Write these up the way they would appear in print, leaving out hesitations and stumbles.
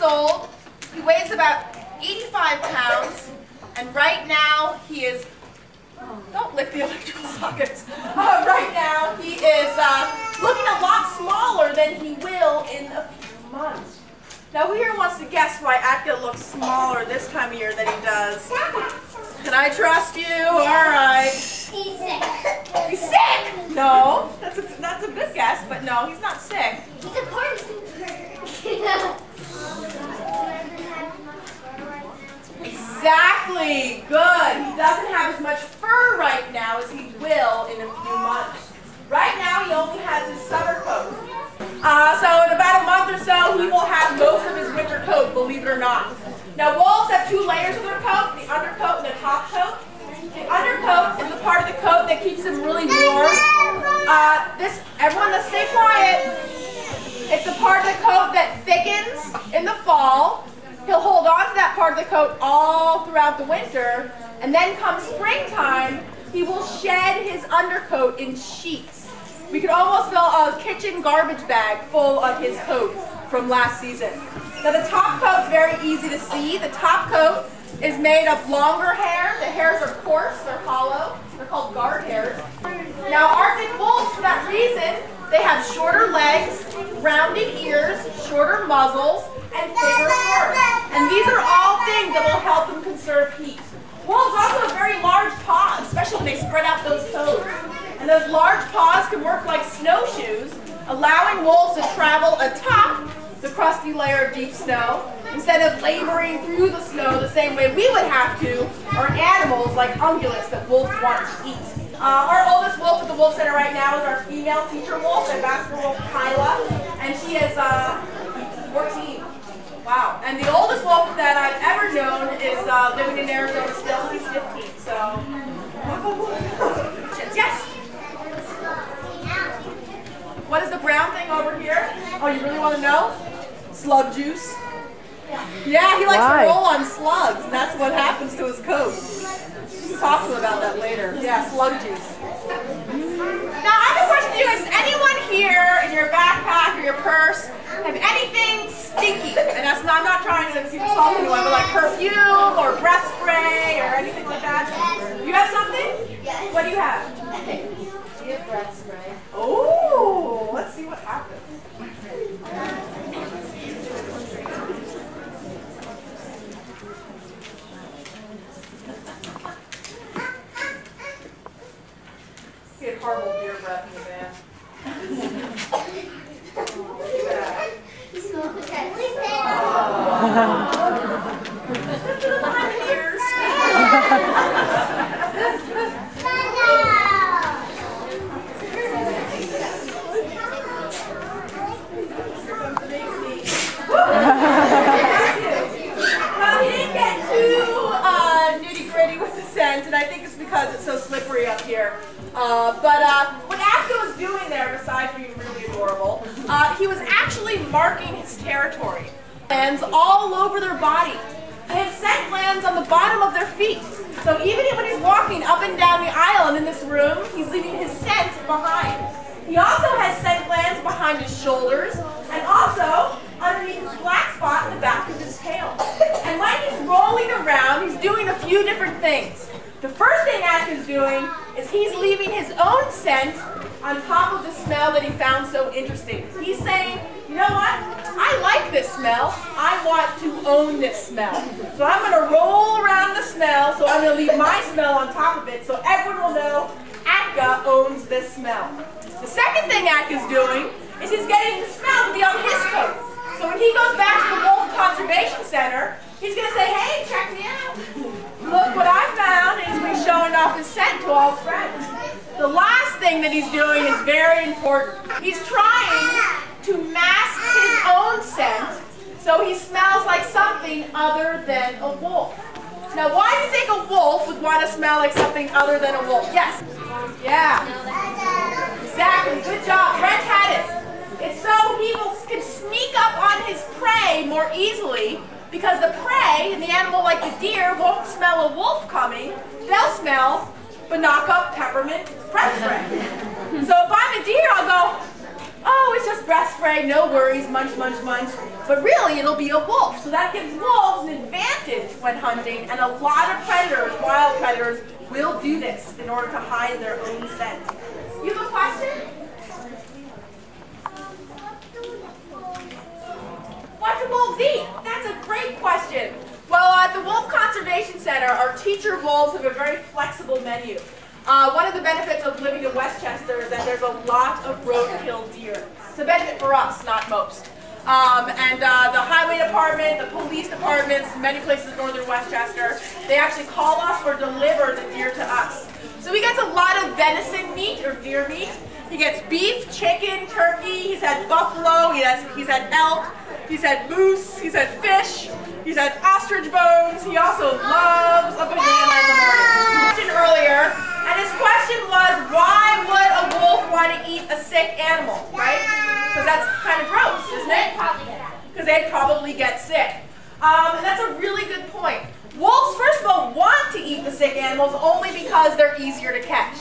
old. He weighs about 85 pounds. And right now he is, don't lick the electrical sockets. Right now he is looking a lot smaller than he will in a few months. Now who here wants to guess why Atka looks smaller this time of year than he does? Can I trust you? All right. He's sick. He's sick? No, that's a good guess, but no, he's not sick. He's a corn super. Exactly. Good. He doesn't have as much fur right now as he will in a few months. Right now, he only has his summer coat. So in about a month or so, he will have most of his winter coat, believe it or not. Now, wolves have two layers of their coat, the undercoat and the top coat. The undercoat is the part of the coat that keeps him really warm. Everyone, let's stay quiet. It's the part of the coat that thickens in the fall. He'll hold on to that part of the coat all throughout the winter, and then come springtime, he will shed his undercoat in sheets. We could almost fill a kitchen garbage bag full of his coat from last season. Now the top coat's very easy to see. The top coat is made of longer hair. The hairs are coarse, they're hollow. They're called guard hairs. Now Arctic wolves, for that reason, they have shorter legs, rounded ears, shorter muzzles, and bigger fur. And these are all things that will help them conserve heat. Wolves also have very large paws, especially when they spread out those toes. And those large paws can work like snowshoes, allowing wolves to travel atop the crusty layer of deep snow instead of laboring through the snow the same way we would have to, or animals like ungulates that wolves want to eat. Our oldest wolf at the Wolf Center right now is our female teacher wolf, Ambassador Wolf Kyla, and she is 14. Wow. And the oldest wolf that I've ever known is living in Arizona still. He's 15. So, yes. What is the brown thing over here? Oh, you really want to know? Slug juice. Yeah, he likes to roll on slugs, and that's what happens to his coat. We'll talk to him about that later. Yeah, slug juice. Now, I have a question for you. Is anyone here in your backpack or your purse have anything stinky? And that's not, I'm not trying to insult anyone, but like perfume or breath spray or anything like that. You have something? Yes. What do you have? We have breath spray. Oh, let's see what happens. Get horrible beer breath in the van. He smelled the cat. Behind the ears. Well, he didn't get too nitty-gritty with the scent, and I think it's because it's so slippery up here. What Atka was doing there, besides being really adorable, he was actually marking his territory. Glands all over their body. They have scent glands on the bottom of their feet. So even when he's walking up and down the aisle and in this room, he's leaving his scent behind. He also has scent glands behind his shoulders and also underneath his black spot in the back of his tail. And when he's rolling around, he's doing a few different things. The first thing Atka's doing is he's leaving his own scent on top of the smell that he found so interesting. He's saying, you know what? I like this smell. I want to own this smell. So I'm going to roll around the smell, so I'm going to leave my smell on top of it so everyone will know Atka owns this smell. The second thing Atka's doing is he's getting the smell to be on his coat. So when he goes back to the Wolf Conservation Center, he's going to say, hey, check me out. Look what I found, and he's going to be showing off his scent to all his friends. The last thing that he's doing is very important. He's trying to mask his own scent so he smells like something other than a wolf. Now, why do you think a wolf would want to smell like something other than a wolf? Yes? Yeah. Exactly. Good job. Brent had it. It's so he can sneak up on his prey more easily because the prey, and the animal like the deer, won't smell a wolf coming. They'll smell Banaka peppermint breath spray. So if I'm a deer, I'll go, oh, it's just breath spray, no worries, munch, munch, munch. But really, it'll be a wolf. So that gives wolves an advantage when hunting, and a lot of predators, wild predators, will do this in order to hide their own scent. You have a question? What do wolves eat? That's a great question. Well, at the Wolf Conservation Center, our teacher wolves have a very flexible menu. One of the benefits of living in Westchester is that there's a lot of roadkill deer. It's a benefit for us, not most. The highway department, the police departments, many places in northern Westchester, they actually call us or deliver the deer to us. So he gets a lot of venison meat or deer meat. He gets beef, chicken, turkey, he's had buffalo, he's had elk, he's had moose, he's had fish, he's had ostrich bones. He also loves a banana in the morning. Earlier, and his question was, why would a wolf want to eat a sick animal, right? Because that's kind of gross, isn't it? Because they'd probably get sick. And that's a really good point. Wolves, first of all, want to eat the sick animals only because they're easier to catch.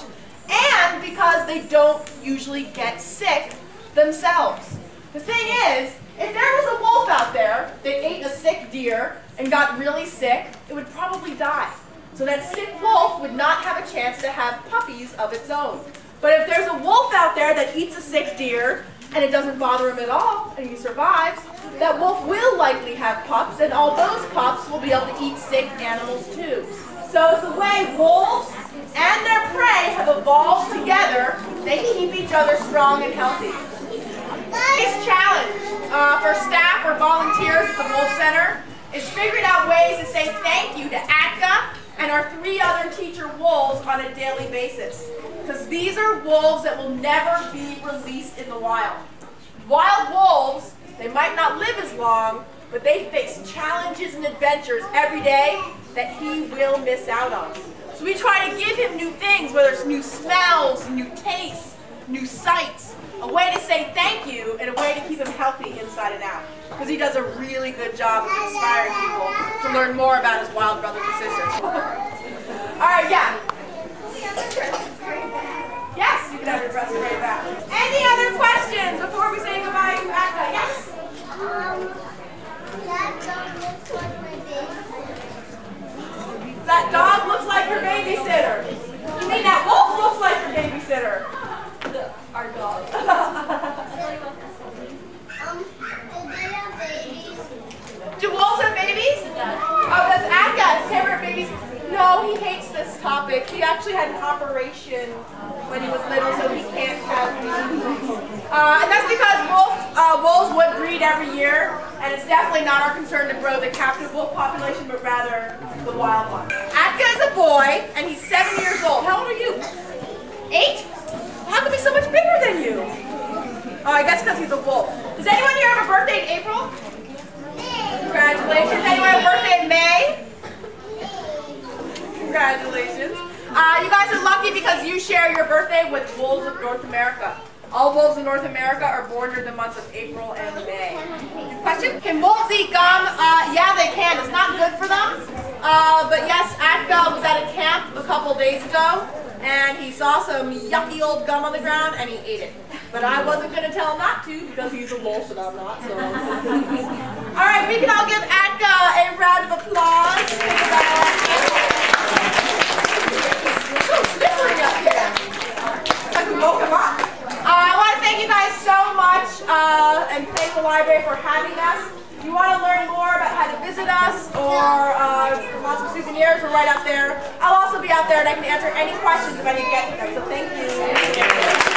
And because they don't usually get sick themselves. The thing is, if there was a wolf out there that ate a sick deer and got really sick, it would probably die. So that sick wolf would not have a chance to have puppies of its own. But if there's a wolf out there that eats a sick deer and it doesn't bother him at all and he survives, that wolf will likely have pups, and all those pups will be able to eat sick animals too. So it's the way wolves and their prey have evolved together. They keep each other strong and healthy. Today's challenge for staff or volunteers at the Wolf Center is figuring out ways to say thank you to Atka and our 3 other teacher wolves on a daily basis. Because these are wolves that will never be released in the wild. Wild wolves, they might not live as long, but they face challenges and adventures every day that he will miss out on. So we try to give him new things, whether it's new smells, new tastes, new sights, a way to say thank you, and a way to keep him healthy inside and out. Because he does a really good job of inspiring people to learn more about his wild brothers and sisters. All right, yeah. Yes, you can have your breath spray back. Any other questions before we say goodbye to Atka? Yes? That dog looks like That dog looks like your your babysitter. babysitter. You mean that wolf looks like your babysitter? Our dog. Do they have babies? Do wolves have babies? Oh, that's Atka's favorite babies. No, he hates this topic. He actually had an operation when he was little, so he can't have babies. And that's because wolves would breed every year, and it's definitely not our concern to grow the captive wolf population, but rather the wild one. Atka is a boy, and he's 7 years old. How old are you? 8? How come he's so much bigger than you? Oh, I guess because he's a wolf. Does anyone here have a birthday in April? Congratulations. Anyone have a birthday in May? Congratulations. You guys are lucky because you share your birthday with wolves of North America. All wolves in North America are born during the months of April and May. Question? Can wolves eat gum? Yeah, they can. It's not good for them. But yes, Atka was at a camp a couple days ago, and he saw some yucky old gum on the ground, and he ate it. But I wasn't going to tell him not to because he's a wolf and I'm not. So. All right, we can all give Atka a round of applause. It's so slippery up here. I can woke him up. I want to thank you guys so much and thank the library for having us. If you want to learn more about how to visit us or lots of souvenirs, we're right up there. I'll also be out there and I can answer any questions if I didn't get to them. So thank you.